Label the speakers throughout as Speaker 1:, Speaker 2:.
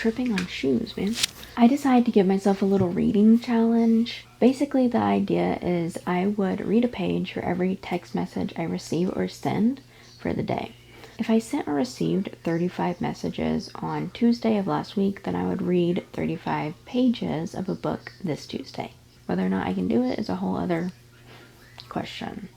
Speaker 1: tripping on shoes, man. I decided to give myself a little reading challenge. Basically, the idea is I would read a page for every text message I receive or send for the day. If I sent or received 35 messages on Tuesday of last week, then I would read 35 pages of a book this Tuesday. Whether or not I can do it is a whole other question.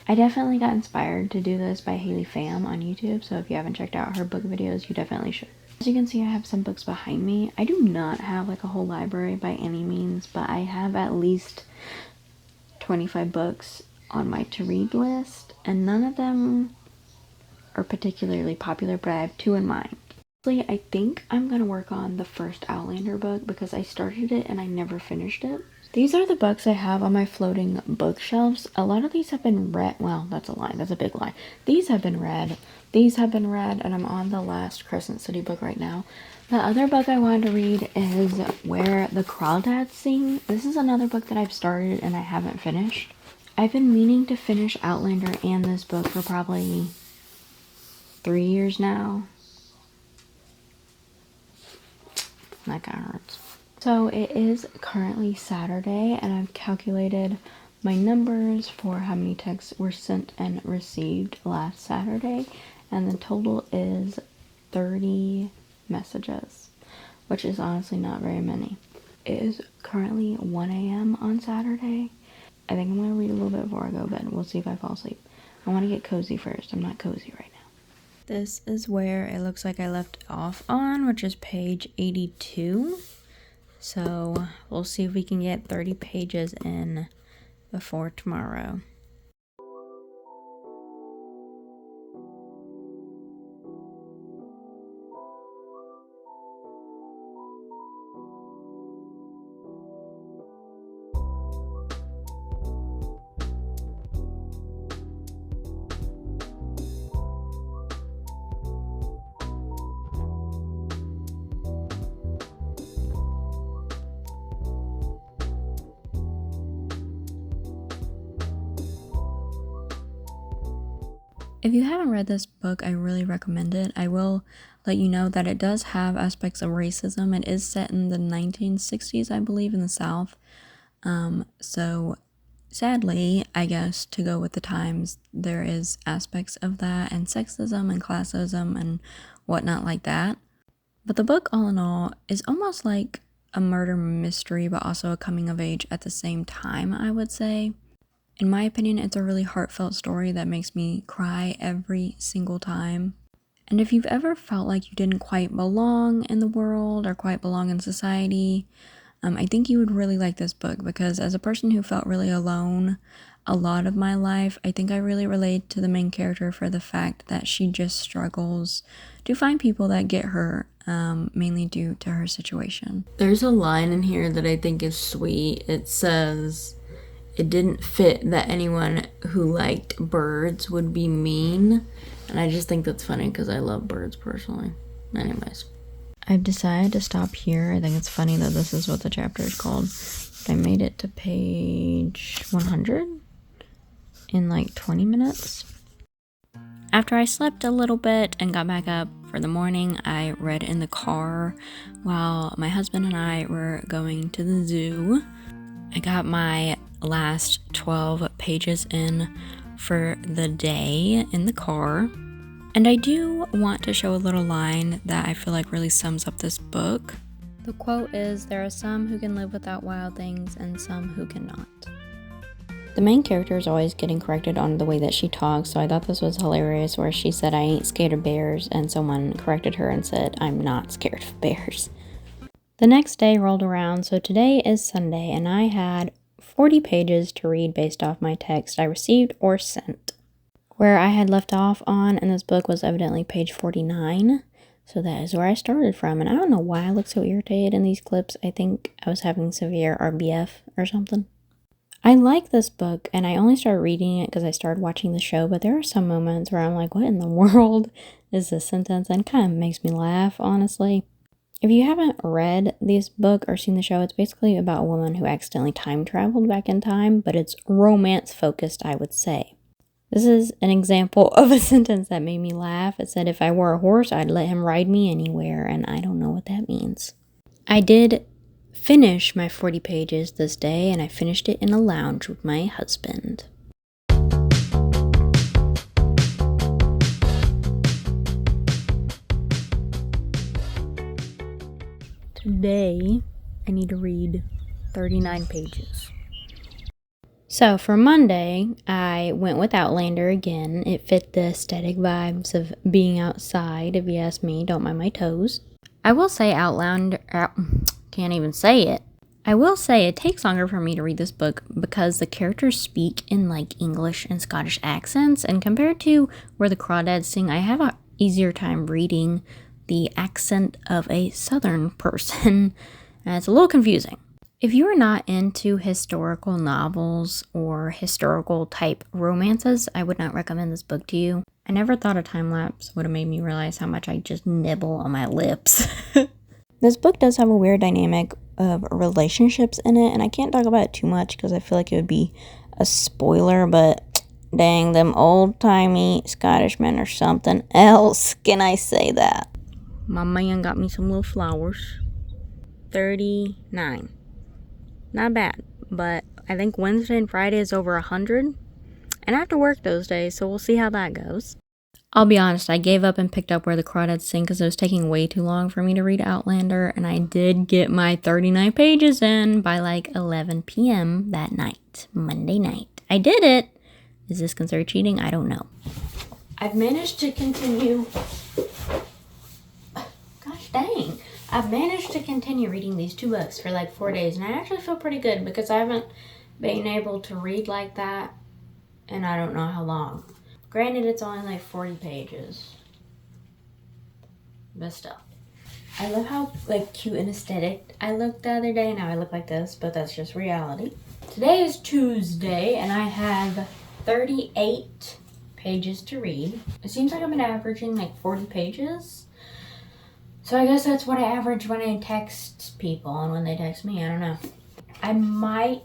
Speaker 1: I definitely got inspired to do this by Haley Pham on YouTube, so if you haven't checked out her book videos, you definitely should. As you can see, I have some books behind me. I do not have like a whole library by any means, but I have at least 25 books on my to-read list, and none of them are particularly popular, but I have 2 in mind. I think I'm going to work on the first Outlander book because I started it and I never finished it. These are the books I have on my floating bookshelves. A lot of these have been read. Well, that's a lie. That's a big lie. These have been read. These have been read, and I'm on the last Crescent City book right now. The other book I wanted to read is Where the Crawdads Sing. This is another book that I've started and I haven't finished. I've been meaning to finish Outlander and this book for probably 3 years now. That kind of hurts. So it is currently Saturday, and I've calculated my numbers for how many texts were sent and received last Saturday, and the total is 30 messages, which is honestly not very many. It is currently 1 a.m. on Saturday. I think I'm going to read a little bit before I go to bed. We'll see if I fall asleep. I want to get cozy first. I'm not cozy right now. This is where it looks like I left off on, which is page 82. So we'll see if we can get 30 pages in before tomorrow. If you haven't read this book, I really recommend it. I will let you know that it does have aspects of racism. It is set in the 1960s, I believe, in the South. So sadly, I guess, to go with the times, there is aspects of that and sexism and classism and whatnot like that. But the book, all in all, is almost like a murder mystery, but also a coming of age at the same time, I would say. In my opinion, it's a really heartfelt story that makes me cry every single time. And if you've ever felt like you didn't quite belong in the world or quite belong in society, I think you would really like this book, because as a person who felt really alone a lot of my life, I think I really relate to the main character for the fact that she just struggles to find people that get her, mainly due to her situation. There's a line in here that I think is sweet. It says, "It didn't fit that anyone who liked birds would be mean." And I just think that's funny because I love birds personally. Anyways, I've decided to stop here. I think it's funny that this is what the chapter is called. But I made it to page 100 in like 20 minutes. After I slept a little bit and got back up for the morning, I read in the car while my husband and I were going to the zoo. I got my last 12 pages in for the day in the car. And I do want to show a little line that I feel like really sums up this book. The quote is, "There are some who can live without wild things and some who cannot." The main character is always getting corrected on the way that she talks, so I thought this was hilarious, where she said, "I ain't scared of bears," and someone corrected her and said, "I'm not scared of bears." The next day rolled around, so today is Sunday, and I had 40 pages to read based off my text I received or sent. Where I had left off on in this book was evidently page 49, so that is where I started from. And I don't know why I look so irritated in these clips. I think I was having severe RBF or something. I like this book, and I only started reading it because I started watching the show, but there are some moments where I'm like, what in the world is this sentence? And it kind of makes me laugh, honestly. If you haven't read this book or seen the show, it's basically about a woman who accidentally time traveled back in time, but it's romance focused, I would say. This is an example of a sentence that made me laugh. It said, if I were a horse, I'd let him ride me anywhere, and I don't know what that means. I did finish my 40 pages this day, and I finished it in a lounge with my husband. Today, I need to read 39 pages. So for Monday, I went with Outlander again. It fit the aesthetic vibes of being outside, if you ask me. Don't mind my toes. I will say can't even say it. I will say it takes longer for me to read this book because the characters speak in like English and Scottish accents, and compared to Where the Crawdads Sing, I have an easier time reading the accent of a southern person, and it's a little confusing. If you are not into historical novels or historical type romances, I would not recommend this book to you. I never thought a time lapse would have made me realize how much I just nibble on my lips. This book does have a weird dynamic of relationships in it, and I can't talk about it too much because I feel like it would be a spoiler, but dang, them old-timey Scottish men are something else. Can I say that? My man got me some little flowers. 39. Not bad, but I think Wednesday and Friday is over 100, and I have to work those days, so we'll see how that goes. I'll be honest, I gave up and picked up Where the Crawdads Sing because it was taking way too long for me to read Outlander, and I did get my 39 pages in by like 11 p.m. that night, Monday night. I did it! Is this considered cheating? I don't know. I've managed to continue... Gosh dang! I've managed to continue reading these 2 books for like 4 days, and I actually feel pretty good because I haven't been able to read like that and I don't know how long. Granted, it's only like 40 pages, but still. I love how like cute and aesthetic I looked the other day. Now I look like this, but that's just reality. Today is Tuesday, and I have 38 pages to read. It seems like I've been averaging like 40 pages. So I guess that's what I average when I text people and when they text me. I don't know. I might,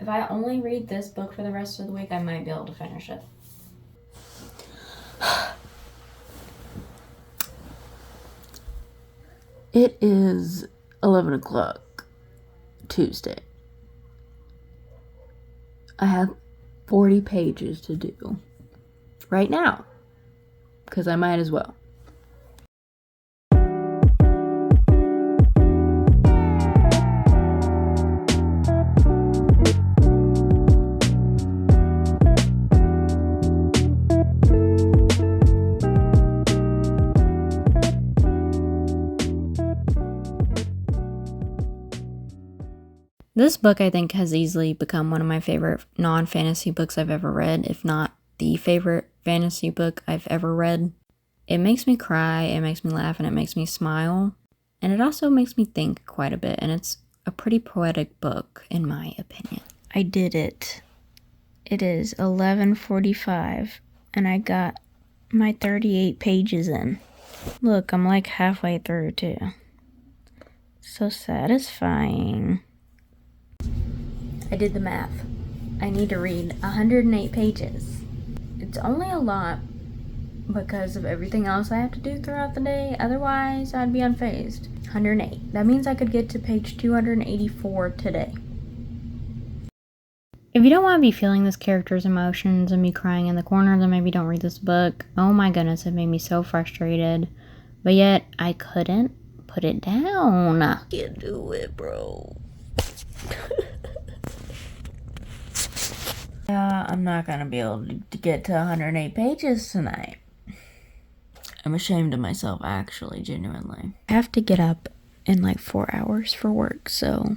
Speaker 1: if I only read this book for the rest of the week, I might be able to finish it. It is 11 o'clock Tuesday. I have 40 pages to do right now because I might as well. This book, I think, has easily become one of my favorite non-fantasy books I've ever read, if not the favorite fantasy book I've ever read. It makes me cry, it makes me laugh, and it makes me smile. And it also makes me think quite a bit, and it's a pretty poetic book, in my opinion. I did it. It is 11:45, and I got my 38 pages in. Look, I'm like halfway through, too. So satisfying. I did the math. I need to read 108 pages. It's only a lot because of everything else I have to do throughout the day. Otherwise, I'd be unfazed. 108. That means I could get to page 284 today. If you don't want to be feeling this character's emotions and be crying in the corner, then maybe don't read this book. Oh my goodness, it made me so frustrated. But yet, I couldn't put it down. I can't do it, bro. I'm not gonna be able to get to 108 pages tonight. I'm ashamed of myself, actually, genuinely. I have to get up in like 4 hours for work, so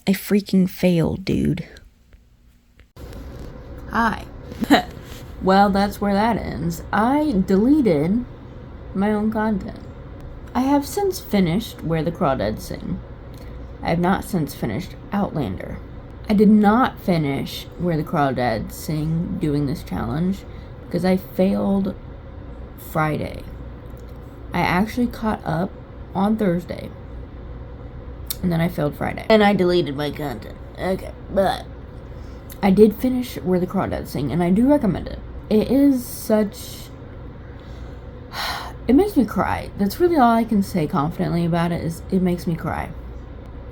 Speaker 1: I freaking failed, dude. Hi. Well, that's where that ends. I deleted my own content. I have since finished Where the Crawdads Sing. I have not since finished Outlander. I did not finish Where the Crawdads Sing doing this challenge because I failed Friday. I actually caught up on Thursday, and then I failed Friday. And I deleted my content. Okay, but
Speaker 2: I did finish Where the Crawdads Sing, and I do recommend it. It is such... It makes me cry. That's really all I can say confidently about it, is it makes me cry.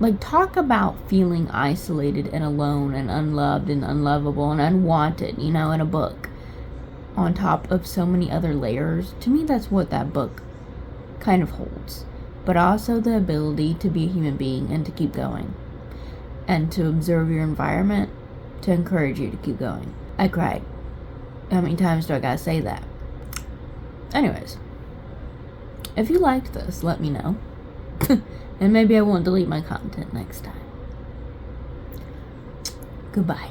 Speaker 2: Like, talk about feeling isolated and alone and unloved and unlovable and unwanted, in a book, on top of so many other layers. To me, that's what that book kind of holds. But also the ability to be a human being and to keep going. And to observe your environment to encourage you to keep going. I cried. How many times do I gotta say that? Anyways, if you liked this, let me know. And maybe I won't delete my content next time. Goodbye.